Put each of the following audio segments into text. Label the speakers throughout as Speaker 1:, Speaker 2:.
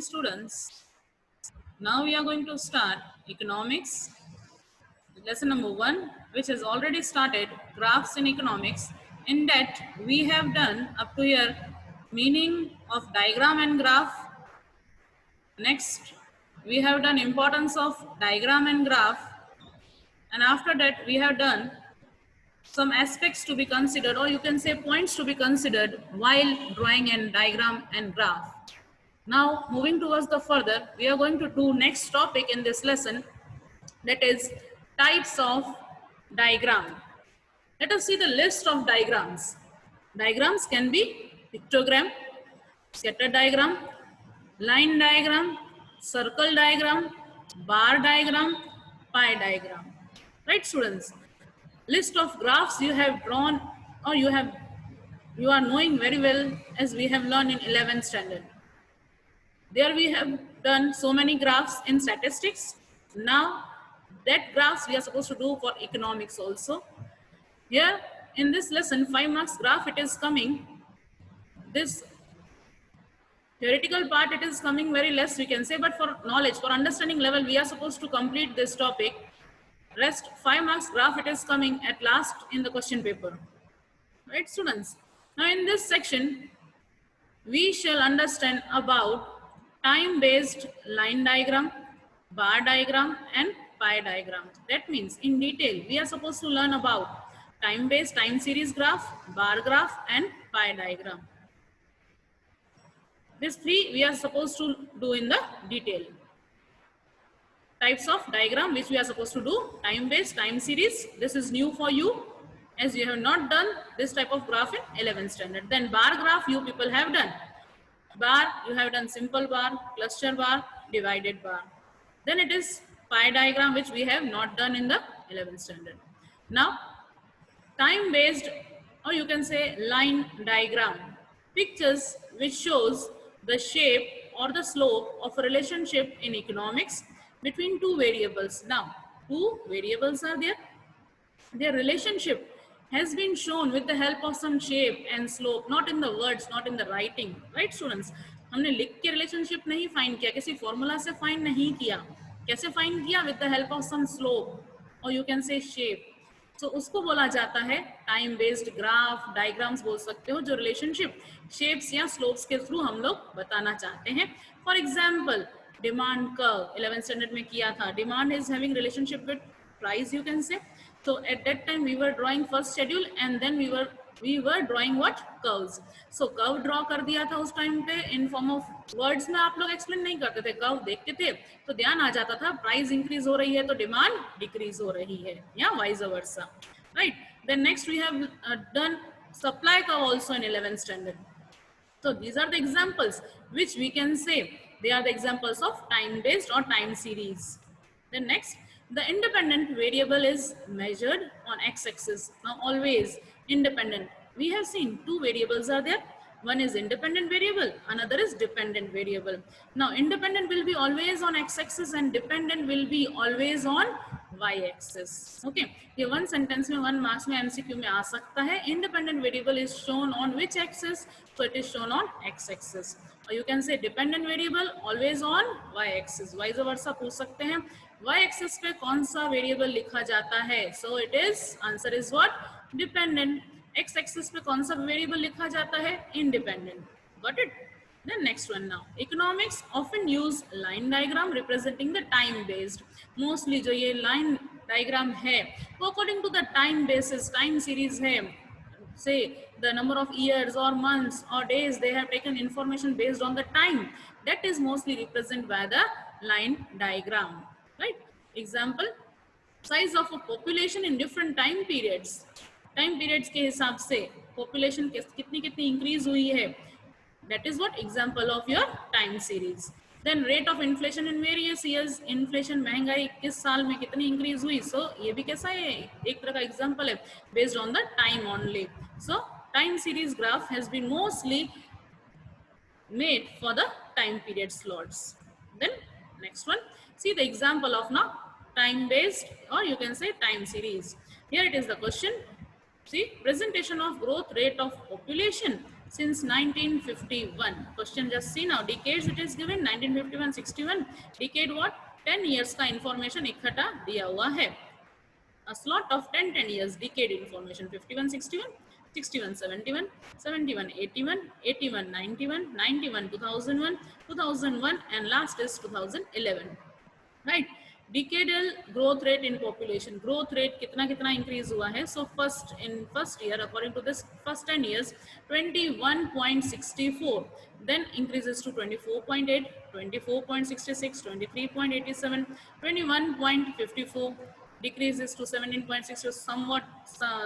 Speaker 1: students. Now we are going to start economics, lesson number 1, which has already started, graphs in economics. In that we have done up to here meaning of diagram and graph. Next we have done importance of diagram and graph, and after that we have done some aspects to be considered, or you can say points to be considered while drawing a diagram and graph. Now moving towards the further, we are going to do next topic in this lesson, that is types of diagram. Let us see the list of diagrams. Diagrams can be pictogram, scatter diagram, line diagram, circle diagram, bar diagram, pie diagram. Right students? List of graphs you have drawn, or you are knowing very well, as we have learned in 11th standard. There we have done so many graphs in statistics. Now that graphs we are supposed to do for economics also. Here in this lesson, 5 marks graph it is coming. This theoretical part it is coming very less, we can say, but for knowledge, for understanding level, we are supposed to complete this topic. Rest 5 marks graph it is coming at last in the question paper. Right students? Now in this section, we shall understand about time-based line diagram, bar diagram and pie diagram. That means in detail we are supposed to learn about time-based time series graph, bar graph and pie diagram. These three we are supposed to do in the detail. Types of diagram which we are supposed to do: time-based, time series. This is new for you, as you have not done this type of graph in 11th standard. Then bar graph you people have done. Bar, you have done simple bar, cluster bar, divided bar. Then it is pie diagram, which we have not done in the 11th standard. Now, time-based, or you can say line diagram, pictures which shows the shape or the slope of a relationship in economics between two variables. Now, two variables are there. Their relationship has been shown with the help of some shape and slope, not in the words, not in the writing. Right students? हमने लिख के relationship नहीं find किया, किसी formula से find नहीं किया. कैसे find किया? With the help of some slope, or you can say shape. So उसको बोला जाता है time based graph, diagrams बोल सकते हो, जो relationship shapes या slopes के through हम लोग बताना चाहते हैं. For example, demand curve 11th standard में किया था. Demand is having relationship with price, you can say. So at that time we were drawing first schedule, and then we were drawing what? Curves. So curve draw कर दिया था उस time पे in form of words में. आप लोग explain नहीं करते थे, curve देखते थे तो ध्यान आ जाता था price increase हो रही है तो demand decrease हो रही है, या vice versa. Right? Then next we have done supply curve also in 11th standard. So these are the examples which we can say they are the examples of time based or time series. Then next, the independent variable is measured on x-axis. Now always independent. We have seen two variables are there. One is independent variable, another is dependent variable. Now independent will be always on x-axis and dependent will be always on y-axis. Okay, ये one sentence में 1 marks में MCQ में आ सकता है. Independent variable is shown on which axis? So it is shown on x-axis. Or you can say dependent variable always on y-axis. Vice versa पूछ सकते हैं. Y-axis पे कौन सा variable लिखा जाता है? So it is, answer is what? Dependent. X-axis पे कौन सा variable लिखा जाता है? Independent. Got it? Then next one now. Economics often use line diagram representing the time based. Mostly जो ये line diagram है, वो according to the time basis, time series है. Say the number of years or months or days, they have taken information based on the time. That is mostly represented by the line diagram. Right? Example, size of a population in different time periods. Time periods के हिसाब से population कितनी increase हुई है. That is what example of your time series. Then rate of inflation in various years. Inflation महंगाई किस साल में कितनी increase हुई. So ये भी कैसा है? एक तरह का example है based on the time only. So time series graph has been mostly made for the time period slots. Then next one, see the example of now time based, or you can say time series. Here it is the question. See, presentation of growth rate of population since 1951. Question just see now, decades it is given 1951 61, decade what 10 years का information इकट्ठा दिया हुआ है. A slot of 10 years, decade information 51 61, 61 71, 71 81, 81 91, 91 2001, 2001 and last is 2011, right? Decadal growth rate in population, growth rate कितना कितना increase हुआ है. So first year according to this first 10 years 21.64, then increases to 24.8, 24.66, 23.87, 21.54, decreases to 17.6. Somewhat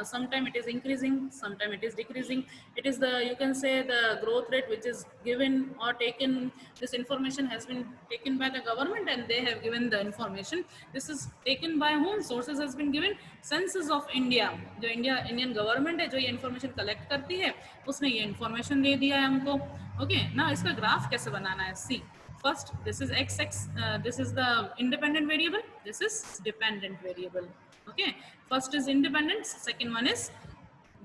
Speaker 1: sometime it is increasing, sometime it is decreasing. It is the, you can say, the growth rate which is given or taken. This information has been taken by the government and they have given the information. This is taken by whom? Sources has been given census of India. जो Indian government है जो ये information collect करती है उसने ये information दे दिया है हमको. ओके ना, इसका ग्राफ कैसे बनाना है. सी first, this is x, this is the independent variable, this is dependent variable. Okay, first is independent, second one is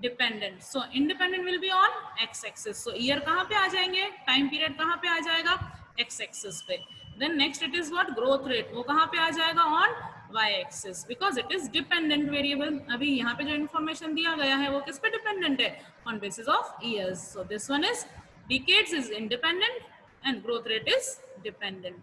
Speaker 1: dependent. So independent will be on x axis. So year कहाँ पे आ जाएंगे, time period कहाँ पे आ जाएगा, x axis पे. Then next it is what, growth rate, वो कहाँ पे आ जाएगा, on y axis, because it is dependent variable. अभी यहाँ पे जो information दिया गया है वो किस पे dependent है, on basis of years. So this one is decades is independent and growth rate is dependent.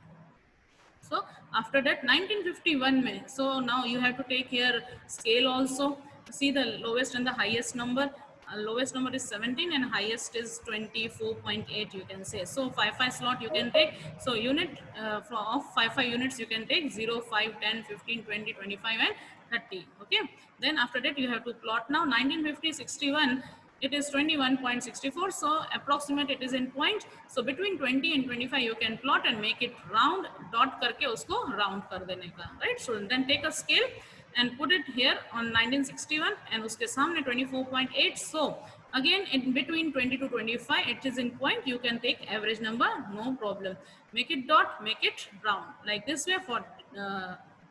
Speaker 1: So after that 1951 mein, so now you have to take here scale also. See the lowest and the highest number. Lowest number is 17 and highest is 24.8, you can say. So 5 slot you can take. So unit of 5 units you can take 0, 5, 10, 15, 20, 25 and 30. Okay. Then after that you have to plot now 1950, 61. It is 21.64, so approximate it is in point. So between 20 and 25 you can plot and make it round, dot करके उसको round कर देने का, right? So then take a scale and put it here on 1961 and उसके सामने 24.8. So again in between 20 to 25 it is in point, you can take average number, no problem. Make it dot, make it round, like this way for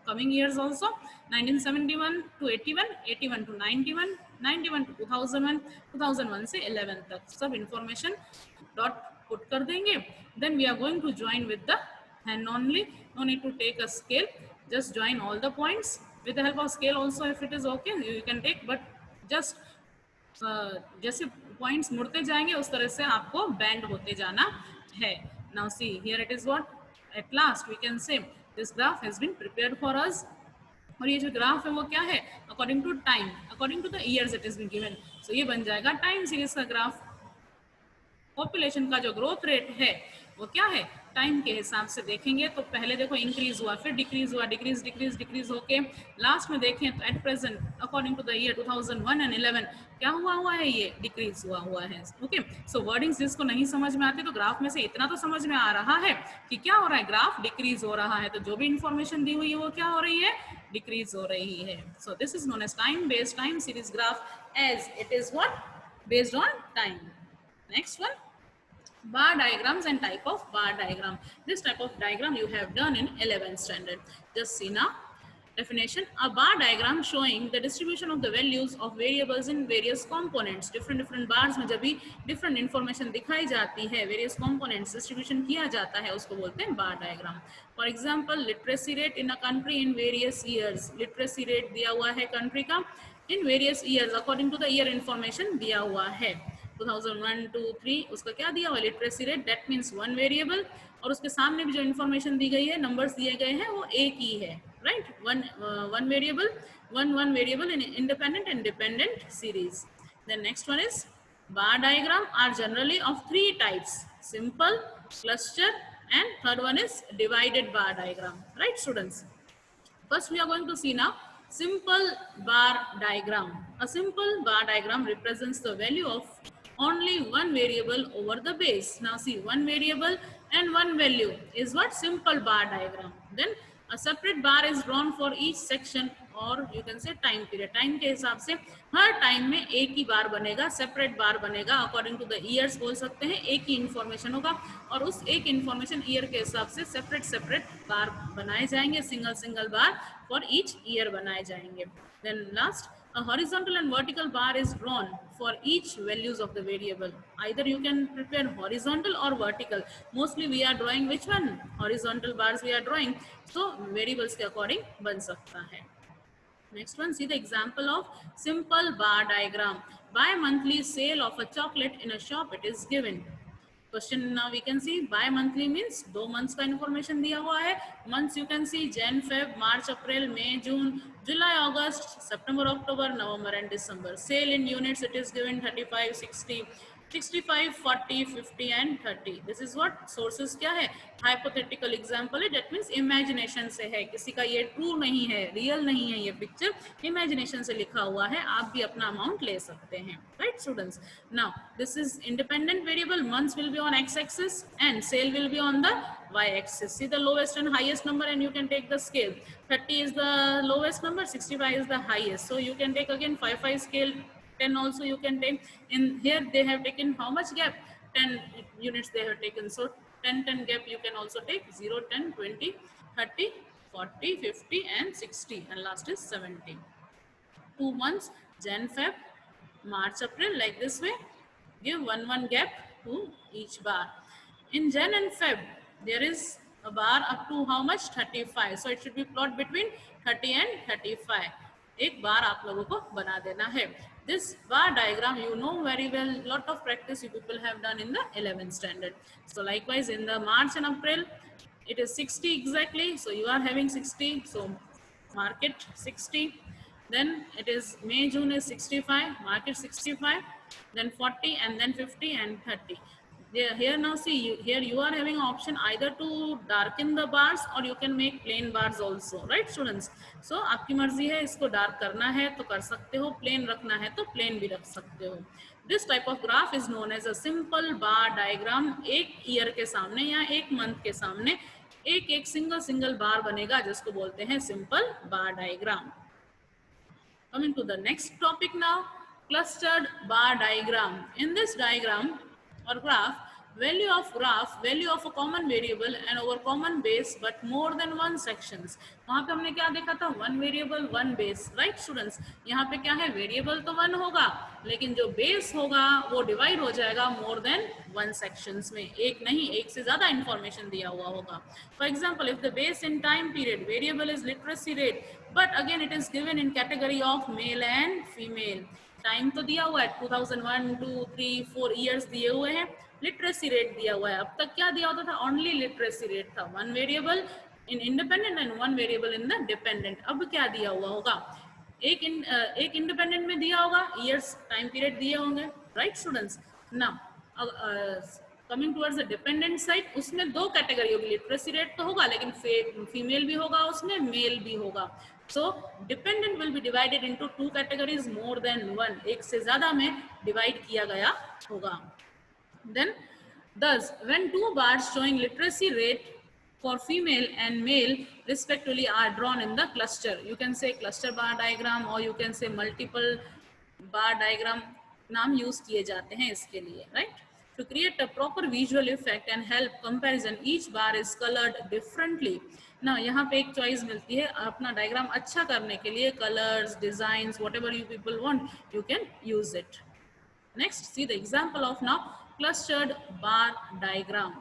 Speaker 1: coming years also. 1971 to 81, 81 to 91, 91 to 2001, 2001 से 11 तक सब information dot put कर देंगे. Then we are going to join with the hand only, no need to take a scale, just join all the points with the help of scale also. If it is okay you can take, but just जैसे points मुड़ते जाएंगे उस तरह से आपको bend होते जाना है. Now see here it is what, at last we can say this graph has been prepared for us. और ये जो ग्राफ है वो क्या है, according to time, according to the years it is been given. So ये बन जाएगा टाइम सीरीज का ग्राफ. पॉपुलेशन का जो ग्रोथ रेट है वो क्या है, टाइम के हिसाब से देखेंगे तो पहले देखो इंक्रीज हुआ, फिर डिक्रीज हुआ, डिक्रीज डिक्रीज डिक्रीज होके लास्ट में देखें तो at present according to the year 2001 and 11 क्या हुआ है, ये डिक्रीज हुआ है. ओके, सो वर्डिंग्स जिसको नहीं समझ में आती तो ग्राफ में से इतना तो समझ में आ रहा है कि क्या हो रहा है, ग्राफ डिक्रीज हो रहा है. तो जो भी इंफॉर्मेशन दी हुई है वो क्या हो रही है, डिक्रीज हो रही है. So this is known as time based time series graph as it is what, based on time. Next one, bar diagrams and type of bar diagram. This type of diagram you have done in 11th standard. Just see now definition. A bar diagram showing the distribution of the values of variables in various components. different bars में जब भी different information दिखाई जाती है, various components distribution किया जाता है, उसको बोलते हैं bar diagram. For example, literacy rate in a country in various years. literacy rate दिया हुआ है country का in various years according to the year information दिया हुआ है. 2001 2 3 उसका क्या दिया हुआ, literacy rate, that means one variable, और उसके सामने भी जो इन्फॉर्मेशन दी गई है, नंबर्स दिए गए हैं, वो एक ही है, right. One variable, one variable in independent and dependent series. Then next one is bar diagram are generally of 3 types, simple, cluster and third one is divided bar diagram, right students. First we are going to see now simple bar diagram. A simple bar diagram represents the value of only one variable over the base. Now see, one variable and one value is what, simple bar diagram. Then a separate bar is drawn for each section or you can say time period. Time के हिसाब से हर time में एक ही बार बनेगा, separate बार बनेगा, according to the years बोल सकते हैं, एक ही इन्फॉर्मेशन होगा और उस एक इन्फॉर्मेशन ईयर के हिसाब से सेपरेट बार बनाए जाएंगे, single bar for each year बनाए जाएंगे. Then last, A horizontal and vertical bar is drawn for each values of the variable. Either you can prepare horizontal or vertical. Mostly we are drawing which one? Horizontal bars we are drawing. So variables के according बन सकता है. Next one, see the example of simple bar diagram. Bi-monthly sale of a chocolate in a shop, it is given. Question now we can see bi-monthly means 2 months का information दिया हुआ है. Months you can see Jan, Feb, March, April, May, June, July, August, September, October, November and December. Sale in units it is given 35, 60, 65, 40, 50 and 30. This is what sources क्या है? Hypothetical example है, that means imagination से है, किसी का ये true नहीं है, real नहीं है ये picture, imagination से लिखा हुआ है, आप भी अपना amount ले सकते हैं, right students? Now this is independent variable, months will be on x-axis and sale will be on the y-axis. See the lowest and highest number and you can take the scale. 30 is the lowest number, 65 is the highest. So you can take again 5 scale. 10 also you can take. In here they have taken how much gap? 10 units they have taken. So 10 gap you can also take 0, 10, 20, 30, 40, 50 and 60 and last is 70. 2 months Jan, Feb, March, April, like this way. Give one gap to each bar. In Jan and Feb there is a bar up to how much? 35. So it should be plot between 30 and 35. एक बार आप लोगों को बना देना है. This bar diagram you know very well, lot of practice you people have done in the 11th standard. So likewise in the March and April it is 60 exactly, so you are having 60, so mark it 60. Then it is May, June is 65, mark it 65, then 40 and then 50 and 30. Here now see, here you are having option either to darken the bars or you can make plain bars also, right students? So आपकी मर्जी है, इसको dark करना है तो कर सकते हो, plain रखना है तो plain भी रख सकते हो. This type of graph is known as a simple bar diagram. एक year के सामने या एक month के सामने एक single bar बनेगा जिसको बोलते हैं simple bar diagram. Coming to the next topic now, clustered bar diagram. In this diagram or graph, value of a common variable and over common base but more than one sections. वहाँ पे हमने क्या देखा था? One variable, one base, right students? यहाँ पे क्या है? Variable तो one होगा, लेकिन जो base होगा वो divide हो जाएगा more than one sections में. एक नहीं, एक से ज़्यादा information दिया हुआ होगा. For example, if the base in time period variable is literacy rate, but again it is given in category of male and female. Time तो दिया हुआ है 2001, 2, 3, 4 इयर्स दिए हुए हैं. लिटरेसी रेट दिया हुआ है. अब तक क्या दिया होता था? ओनली लिटरेसी रेट था. One variable in independent and one variable in the dependent. अब क्या दिया हुआ होगा? एक इंडिपेंडेंट में दिया होगा, ईयर्स टाइम पीरियड दिए होंगे, right students? Now coming towards the dependent side, उसमें दो कैटेगरी होगी. लिटरेसी रेट तो होगा लेकिन फीमेल भी होगा, उसमें मेल भी होगा. So dependent will be divided into two categories more than one. एक से ज़्यादा में divide किया गया होगा. Then thus when two bars showing literacy rate for female and male respectively are drawn in the cluster, you can say cluster bar diagram or you can say multiple bar diagram. नाम use किए जाते हैं इसके लिए, right? To create a proper visual effect and help comparison, each bar is colored differently. ना यहाँ पे एक चॉइस मिलती है अपना डायग्राम अच्छा करने के लिए. Colours, designs, whatever you people want, you can use it. Next, see the example of now clustered bar diagram.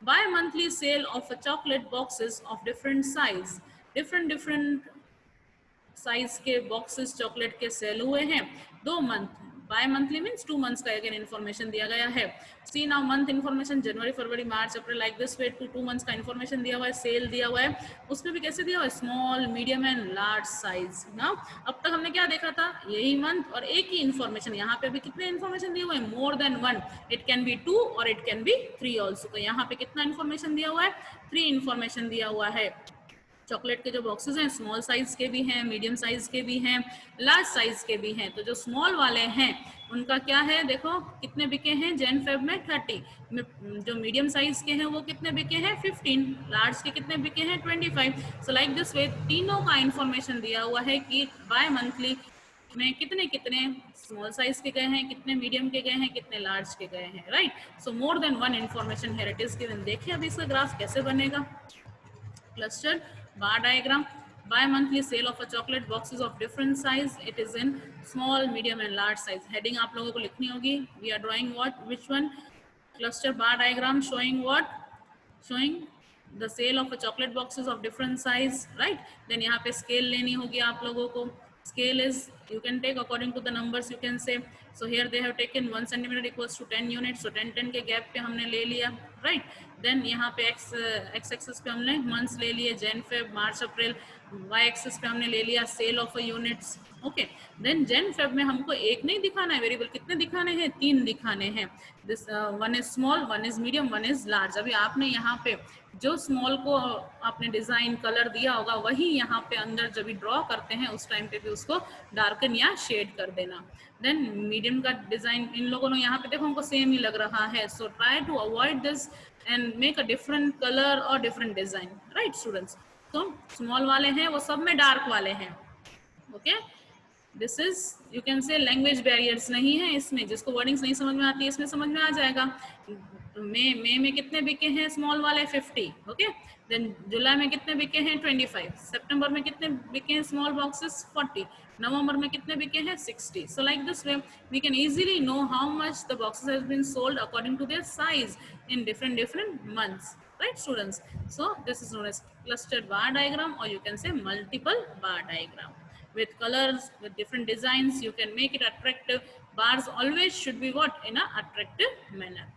Speaker 1: Bi-monthly sale of a chocolate boxes of different size. different size के boxes chocolate के sell हुए हैं. 2 month. Bi-monthly means 2 months का again information दिया गया है. See now month information January, February, March, April, like this way 2 months का information दिया हुआ है. Sale दिया हुआ है, उसमें भी कैसे दिया हुआ है? Small, medium and large size. Now अब तक हमने क्या देखा था? यही month और एक ही information. यहाँ पे भी कितने information दिए हुए हैं? More than one. It can be 2 or it can be 3 also. तो यहाँ पे कितना information दिया हुआ है? 3 information दिया हुआ है. चॉकलेट के जो बॉक्सेस हैं स्मॉल साइज के भी हैं, मीडियम साइज के भी हैं, लार्ज साइज के भी हैं. तो जो स्मॉल वाले हैं उनका क्या है? देखो कितने बिके हैं जैन फेब में 30. जो मीडियम साइज के हैं वो कितने बिके हैं? 15. लार्ज के कितने बिके हैं? 25. सो लाइक दिस वे तीनों का इंफॉर्मेशन दिया हुआ है कि बाय मंथली में कितने स्मॉल साइज के गए हैं, कितने मीडियम के गए हैं, कितने लार्ज के गए हैं, right? So more than one information here it is given. देखिए अभी इसका ग्राफ कैसे बनेगा. Cluster bar diagram. Bi-monthly sale of a chocolate boxes of different size. It is in small, medium and large size. Heading आप लोगों को लिखनी होगी. We are drawing what? Which one? Cluster bar diagram showing what? Showing the sale of a chocolate boxes of different size, right? Then यहाँ पे scale लेनी होगी आप लोगों को. Scale is you can take according to the numbers. You can say so here they have taken 1 centimeter equals to 10 units. So 10 के gap पे हमने ले लिया, right? Then यहाँ पे x axis पे हमने months ले लिए, Jan, Feb, March, April. Y axis पे हमने ले लिया sale of a units. Okay. Then Jan, Feb में हमको एक नहीं दिखाना है वेरिएबल, कितने दिखाने हैं? 3 दिखाने हैं. This one is small, one is medium, one is large. अभी आपने यहाँ पे जो स्मॉल को आपने डिजाइन कलर दिया होगा वही यहाँ पे अंदर जब भी ड्रॉ करते हैं उस टाइम पे भी उसको डार्कन या शेड कर देना. देन मीडियम का डिजाइन इन लोगों ने यहाँ पे देखो हमको सेम ही लग रहा है. So try to avoid this and make a different colour और डिफरेंट डिजाइन, राइट स्टूडेंट्स. तो स्मॉल वाले हैं वो सब में डार्क वाले हैं. Okay, this is you can say language barriers नहीं है इसमें. जिसको वर्डिंग्स नहीं समझ में आती है इसमें समझ में आ जाएगा. मई में कितने बिके हैं स्मॉल वाले? 50. ओके. देन जुलाई में कितने बिके हैं? 25. सितंबर में कितने बिके हैं स्मॉल बॉक्सेस? 40. नवंबर में कितने बिके हैं? 60. So like this way we can easily know how much the boxes has been sold according to their size in different months, right students? So this is known as clustered bar diagram, or you can say multiple bar diagram. With colors, with different designs, you can make it attractive. Bars always should be what? In a attractive manner.